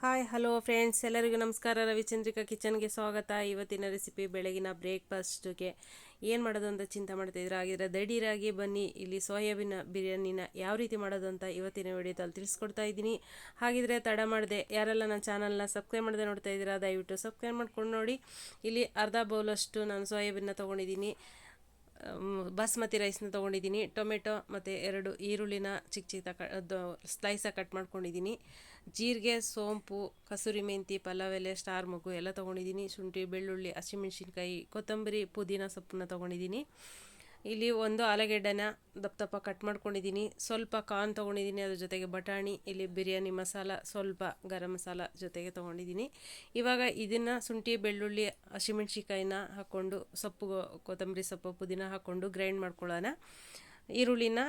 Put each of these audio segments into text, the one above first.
Hi hello friends, ಎಲ್ಲರಿಗೂ ನಮಸ್ಕಾರ. ರವಿಚಂದ್ರಿಕಾ ಕಿಚನ್ಗೆ ಸ್ವಾಗತ. ಇವತ್ತಿನ ರೆಸಿಪಿ ಬೆಳಗಿನ ಬ್ರೇಕ್ಫಾಸ್ಟ್ಗೆ ಏನು ಮಾಡೋದು ಅಂತ ಚಿಂತೆ ಮಾಡ್ತಾಯಿದ್ರೆ ಆಗಿದ್ರೆ ದಿಢೀರಾಗಿ ಬನ್ನಿ ಇಲ್ಲಿ ಸೋಯಾಬೀನ್ ಬಿರಿಯಾನಿನ ಯಾವ ರೀತಿ ಮಾಡೋದು ಅಂತ ಇವತ್ತಿನ ವಿಡಿಯೋದಲ್ಲಿ ತಿಳಿಸ್ಕೊಡ್ತಾ ಇದ್ದೀನಿ. ಹಾಗಿದ್ರೆ ತಡ ಮಾಡಿದೆ ಯಾರೆಲ್ಲ ನನ್ನ ಚಾನಲ್ನ ಸಬ್ಸ್ಕ್ರೈಬ್ ಮಾಡದೆ ನೋಡ್ತಾ ಇದ್ದೀರಾ ದಯವಿಟ್ಟು ಸಬ್ಸ್ಕ್ರೈಬ್ ಮಾಡ್ಕೊಂಡು ನೋಡಿ. ಇಲ್ಲಿ ಅರ್ಧ ಬೌಲಷ್ಟು ನಾನು ಸೋಯಾಬೀನ್ನ ತೊಗೊಂಡಿದ್ದೀನಿ. ಬಾಸ್ಮತಿ ರೈಸ್ನ ತೊಗೊಂಡಿದ್ದೀನಿ. ಟೊಮೆಟೊ ಮತ್ತು 2 ಈರುಳ್ಳಿನ ಚಿಕ್ಕ ಚಿಕ್ಕ ಸ್ಲೈಸಾಗಿ ಕಟ್ ಮಾಡ್ಕೊಂಡಿದ್ದೀನಿ. ಜೀರಿಗೆ, ಸೋಂಪು, ಕಸೂರಿ ಮೆಂತಿ, ಪಲಾವ್ ಎಲೆ, ಸ್ಟಾರ್ ಮೊಗ್ಗು ಎಲ್ಲ ತೊಗೊಂಡಿದ್ದೀನಿ. ಶುಂಠಿ, ಬೆಳ್ಳುಳ್ಳಿ, ಹಸಿಮೆಣ್ಸಿನ್ಕಾಯಿ, ಕೊತ್ತಂಬರಿ, ಪುದೀನ ಸೊಪ್ಪನ್ನ ತೊಗೊಂಡಿದ್ದೀನಿ. ಇಲ್ಲಿ ಒಂದು ಆಲೂಗೆಡ್ಡೆನ ದಪ್ಪ ದಪ್ಪ ಕಟ್ ಮಾಡ್ಕೊಂಡಿದ್ದೀನಿ. ಸ್ವಲ್ಪ ಕಾರ್ನ್ ತೊಗೊಂಡಿದ್ದೀನಿ, ಅದ್ರ ಜೊತೆಗೆ ಬಟಾಣಿ, ಇಲ್ಲಿ ಬಿರಿಯಾನಿ ಮಸಾಲ, ಸ್ವಲ್ಪ ಗರಂ ಮಸಾಲ ಜೊತೆಗೆ ತೊಗೊಂಡಿದ್ದೀನಿ. ಇವಾಗ ಇದನ್ನು ಶುಂಠಿ, ಬೆಳ್ಳುಳ್ಳಿ, ಹಸಿಮೆಣ್ಸಿನ್ಕಾಯಿನ ಹಾಕ್ಕೊಂಡು ಸೊಪ್ಪು, ಕೊತ್ತಂಬರಿ ಸೊಪ್ಪು, ಪುದೀನ ಹಾಕ್ಕೊಂಡು ಗ್ರೈಂಡ್ ಮಾಡ್ಕೊಳ್ಳೋಣ. ಈರುಳ್ಳಿನ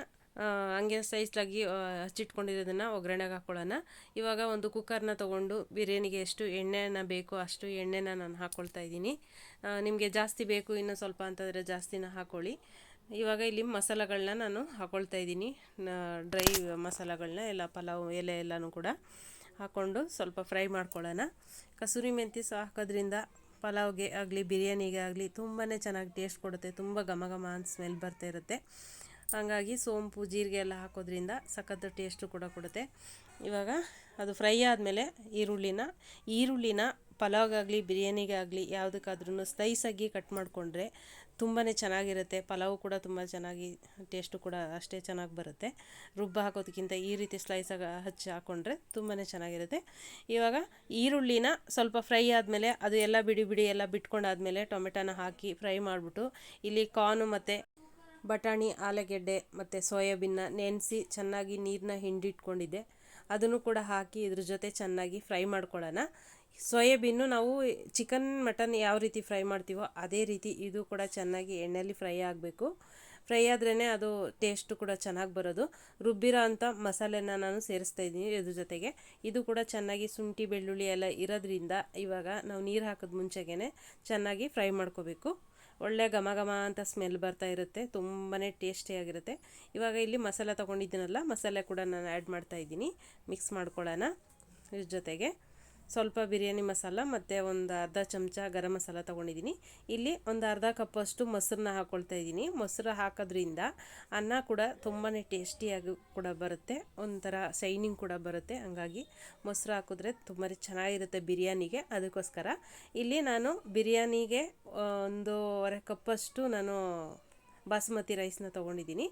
ಹಂಗೆ ಸೈಜ್ಲಾಗಿ ಹಚ್ಚಿಟ್ಕೊಂಡಿರೋದನ್ನು ಒಗ್ಗರಣೆಗೆ ಹಾಕ್ಕೊಳ್ಳೋಣ. ಇವಾಗ ಒಂದು ಕುಕ್ಕರ್ನ ತೊಗೊಂಡು ಬಿರಿಯಾನಿಗೆ ಎಷ್ಟು ಎಣ್ಣೆನ ಬೇಕೋ ಅಷ್ಟು ಎಣ್ಣೆನ ನಾನು ಹಾಕ್ಕೊಳ್ತಾ ಇದ್ದೀನಿ. ನಿಮಗೆ ಜಾಸ್ತಿ ಬೇಕು ಇನ್ನೂ ಸ್ವಲ್ಪ ಅಂತಂದರೆ ಜಾಸ್ತಿನ ಹಾಕ್ಕೊಳ್ಳಿ. ಇವಾಗ ಇಲ್ಲಿ ಮಸಾಲೆಗಳನ್ನ ನಾನು ಹಾಕ್ಕೊಳ್ತಾ ಇದ್ದೀನಿ. ಡ್ರೈ ಮಸಾಲೆಗಳನ್ನ ಎಲ್ಲ ಪಲಾವ್ ಎಲೆ ಎಲ್ಲನೂ ಕೂಡ ಹಾಕ್ಕೊಂಡು ಸ್ವಲ್ಪ ಫ್ರೈ ಮಾಡ್ಕೊಳ್ಳೋಣ. ಕಸೂರಿ ಮೆಂತಿ ಸಹ ಹಾಕೋದ್ರಿಂದ ಪಲಾವ್ಗೆ ಆಗಲಿ ಬಿರಿಯಾನಿಗೆ ಆಗಲಿ ತುಂಬಾ ಚೆನ್ನಾಗಿ ಟೇಸ್ಟ್ ಕೊಡುತ್ತೆ. ತುಂಬ ಘಮ ಘಮ ಅಂತ ಸ್ಮೆಲ್ ಬರ್ತಾ ಇರುತ್ತೆ. ಹಾಗಾಗಿ ಸೋಂಪು, ಜೀರಿಗೆ ಎಲ್ಲ ಹಾಕೋದ್ರಿಂದ ಸಖತ್ತು ಟೇಸ್ಟು ಕೂಡ ಕೊಡುತ್ತೆ. ಇವಾಗ ಅದು ಫ್ರೈ ಆದಮೇಲೆ ಈರುಳ್ಳಿನ ಪಲಾವ್ಗಾಗಲಿ ಬಿರಿಯಾನಿಗಾಗಲಿ ಯಾವುದಕ್ಕಾದ್ರೂ ಸ್ಲೈಸಾಗಿ ಕಟ್ ಮಾಡಿಕೊಂಡ್ರೆ ತುಂಬಾ ಚೆನ್ನಾಗಿರುತ್ತೆ. ಪಲಾವು ಕೂಡ ತುಂಬ ಚೆನ್ನಾಗಿ ಟೇಸ್ಟು ಕೂಡ ಅಷ್ಟೇ ಚೆನ್ನಾಗಿ ಬರುತ್ತೆ. ರುಬ್ಬ ಹಾಕೋದಕ್ಕಿಂತ ಈ ರೀತಿ ಸ್ಲೈಸಾಗಿ ಹಚ್ಚಿ ಹಾಕ್ಕೊಂಡ್ರೆ ತುಂಬಾ ಚೆನ್ನಾಗಿರುತ್ತೆ. ಇವಾಗ ಈರುಳ್ಳಿನ ಸ್ವಲ್ಪ ಫ್ರೈ ಆದಮೇಲೆ ಅದು ಎಲ್ಲ ಬಿಡಿ ಎಲ್ಲ ಬಿಟ್ಕೊಂಡಾದಮೇಲೆ ಟೊಮೆಟೊನ ಹಾಕಿ ಫ್ರೈ ಮಾಡಿಬಿಟ್ಟು ಇಲ್ಲಿ ಕಾರ್ನು ಮತ್ತು ಬಟಾಣಿ, ಆಲೂಗೆಡ್ಡೆ ಮತ್ತು ಸೋಯಾಬೀನ್ನ ನೆನೆಸಿ ಚೆನ್ನಾಗಿ ನೀರನ್ನ ಹಿಂಡಿಟ್ಕೊಂಡಿದ್ದೆ, ಅದನ್ನು ಕೂಡ ಹಾಕಿ ಇದ್ರ ಜೊತೆ ಚೆನ್ನಾಗಿ ಫ್ರೈ ಮಾಡ್ಕೊಳ್ಳೋಣ. ಸೋಯಾಬೀನು ನಾವು ಚಿಕನ್, ಮಟನ್ ಯಾವ ರೀತಿ ಫ್ರೈ ಮಾಡ್ತೀವೋ ಅದೇ ರೀತಿ ಇದು ಕೂಡ ಚೆನ್ನಾಗಿ ಎಣ್ಣೆಯಲ್ಲಿ ಫ್ರೈ ಆಗಬೇಕು. ಫ್ರೈ ಆದ್ರೇ ಅದು ಟೇಸ್ಟು ಕೂಡ ಚೆನ್ನಾಗಿ ಬರೋದು. ರುಬ್ಬಿರೋ ಅಂಥ ಮಸಾಲೆನ ನಾನು ಸೇರಿಸ್ತಾ ಇದ್ದೀನಿ ಇದ್ರ ಜೊತೆಗೆ. ಇದು ಕೂಡ ಚೆನ್ನಾಗಿ ಶುಂಠಿ, ಬೆಳ್ಳುಳ್ಳಿ ಎಲ್ಲ ಇರೋದ್ರಿಂದ ಇವಾಗ ನಾವು ನೀರು ಹಾಕೋದು ಮುಂಚೆಗೇ ಚೆನ್ನಾಗಿ ಫ್ರೈ ಮಾಡ್ಕೋಬೇಕು. ಒಳ್ಳೆ ಘಮ ಘಮ ಅಂತ ಸ್ಮೆಲ್ ಬರ್ತಾ ಇರುತ್ತೆ, ತುಂಬಾ ಟೇಸ್ಟಿಯಾಗಿರುತ್ತೆ. ಇವಾಗ ಇಲ್ಲಿ ಮಸಾಲೆ ತೊಗೊಂಡಿದ್ದೀನಲ್ಲ, ಮಸಾಲೆ ಕೂಡ ನಾನು ಆ್ಯಡ್ ಮಾಡ್ತಾಯಿದ್ದೀನಿ. ಮಿಕ್ಸ್ ಮಾಡ್ಕೊಳ್ಳೋಣ. ಇದ್ರ ಜೊತೆಗೆ ಸ್ವಲ್ಪ ಬಿರಿಯಾನಿ ಮಸಾಲ ಮತ್ತು ಒಂದು ಅರ್ಧ ಚಮಚ ಗರಂ ಮಸಾಲ ತೊಗೊಂಡಿದ್ದೀನಿ. ಇಲ್ಲಿ ಒಂದು ಅರ್ಧ ಕಪ್ಪಷ್ಟು ಮೊಸರನ್ನ ಹಾಕ್ಕೊಳ್ತಾ ಇದ್ದೀನಿ. ಮೊಸರು ಹಾಕೋದ್ರಿಂದ ಅನ್ನ ಕೂಡ ತುಂಬಾ ಟೇಸ್ಟಿಯಾಗಿ ಕೂಡ ಬರುತ್ತೆ, ಒಂಥರ ಶೈನಿಂಗ್ ಕೂಡ ಬರುತ್ತೆ. ಹಂಗಾಗಿ ಮೊಸರು ಹಾಕಿದ್ರೆ ತುಂಬಾ ಚೆನ್ನಾಗಿರುತ್ತೆ ಬಿರಿಯಾನಿಗೆ. ಅದಕ್ಕೋಸ್ಕರ ಇಲ್ಲಿ ನಾನು ಬಿರಿಯಾನಿಗೆ 1.5 ಕಪ್ಪಷ್ಟು ನಾನು ಬಾಸುಮತಿ ರೈಸ್ನ ತೊಗೊಂಡಿದ್ದೀನಿ.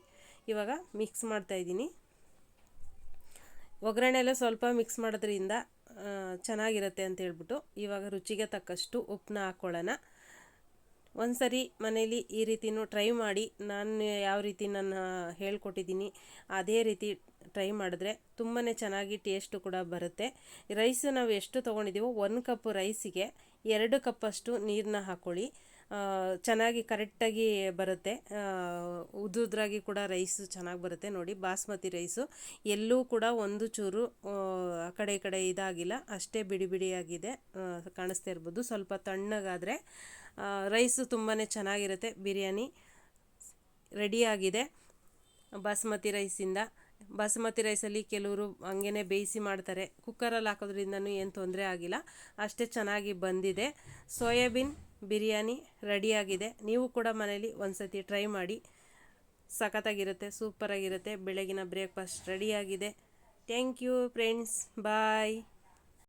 ಇವಾಗ ಮಿಕ್ಸ್ ಮಾಡ್ತಾಯಿದ್ದೀನಿ. ಒಗ್ಗರಣೆಲ್ಲ ಸ್ವಲ್ಪ ಮಿಕ್ಸ್ ಮಾಡೋದ್ರಿಂದ ಚೆನ್ನಾಗಿರುತ್ತೆ ಅಂತ ಹೇಳ್ಬಿಟ್ಟು ಇವಾಗ ರುಚಿಗೆ ತಕ್ಕಷ್ಟು ಉಪ್ಪನ್ನ ಹಾಕ್ಕೊಳ್ಳೋಣ. ಒಂದು ಸರಿ ಮನೇಲಿ ಈ ರೀತಿನೂ ಟ್ರೈ ಮಾಡಿ. ನಾನು ಯಾವ ರೀತಿ ನಾನು ಹೇಳ್ಕೊಟ್ಟಿದ್ದೀನಿ ಅದೇ ರೀತಿ ಟ್ರೈ ಮಾಡಿದ್ರೆ ತುಂಬಾ ಚೆನ್ನಾಗಿ ಟೇಸ್ಟು ಕೂಡ ಬರುತ್ತೆ. ರೈಸು ನಾವು ಎಷ್ಟು ತೊಗೊಂಡಿದ್ದೀವೋ 1 ಕಪ್ ರೈಸಿಗೆ 2 ಕಪ್ಪಷ್ಟು ನೀರನ್ನ ಹಾಕ್ಕೊಳ್ಳಿ. ಚೆನ್ನಾಗಿ ಕರೆಕ್ಟಾಗಿ ಬರುತ್ತೆ. ಉದುದ್ರಾಗಿ ಕೂಡ ರೈಸು ಚೆನ್ನಾಗಿ ಬರುತ್ತೆ. ನೋಡಿ, ಬಾಸ್ಮತಿ ರೈಸು ಎಲ್ಲೂ ಕೂಡ ಒಂದು ಚೂರು ಆ ಕಡೆ ಈ ಕಡೆ ಇದಾಗಿಲ್ಲ, ಅಷ್ಟೇ ಬಿಡಿಯಾಗಿದೆ. ಕಾಣಿಸ್ತಾ ಇರ್ಬೋದು. ಸ್ವಲ್ಪ ತಣ್ಣಗಾದರೆ ರೈಸು ತುಂಬಾ ಚೆನ್ನಾಗಿರುತ್ತೆ. ಬಿರಿಯಾನಿ ರೆಡಿಯಾಗಿದೆ ಬಾಸುಮತಿ ರೈಸಿಂದ. ಬಾಸುಮತಿ ರೈಸಲ್ಲಿ ಕೆಲವರು ಹಂಗೇ ಬೇಯಿಸಿ ಮಾಡ್ತಾರೆ. ಕುಕ್ಕರಲ್ಲಿ ಹಾಕೋದ್ರಿಂದನೂ ಏನು ತೊಂದರೆ ಆಗಿಲ್ಲ, ಅಷ್ಟೇ ಚೆನ್ನಾಗಿ ಬಂದಿದೆ. ಸೋಯಾಬೀನ್ ಬಿರಿಯಾನಿ ರೆಡಿಯಾಗಿದೆ. ನೀವು ಕೂಡ ಮನೇಲಿ ಒಂದು ಸತಿ ಟ್ರೈ ಮಾಡಿ, ಸಖತ್ತಾಗಿರುತ್ತೆ, ಸೂಪರಾಗಿರುತ್ತೆ. ಬೆಳಗಿನ ಬ್ರೇಕ್ಫಾಸ್ಟ್ ರೆಡಿಯಾಗಿದೆ. Thank you friends, bye.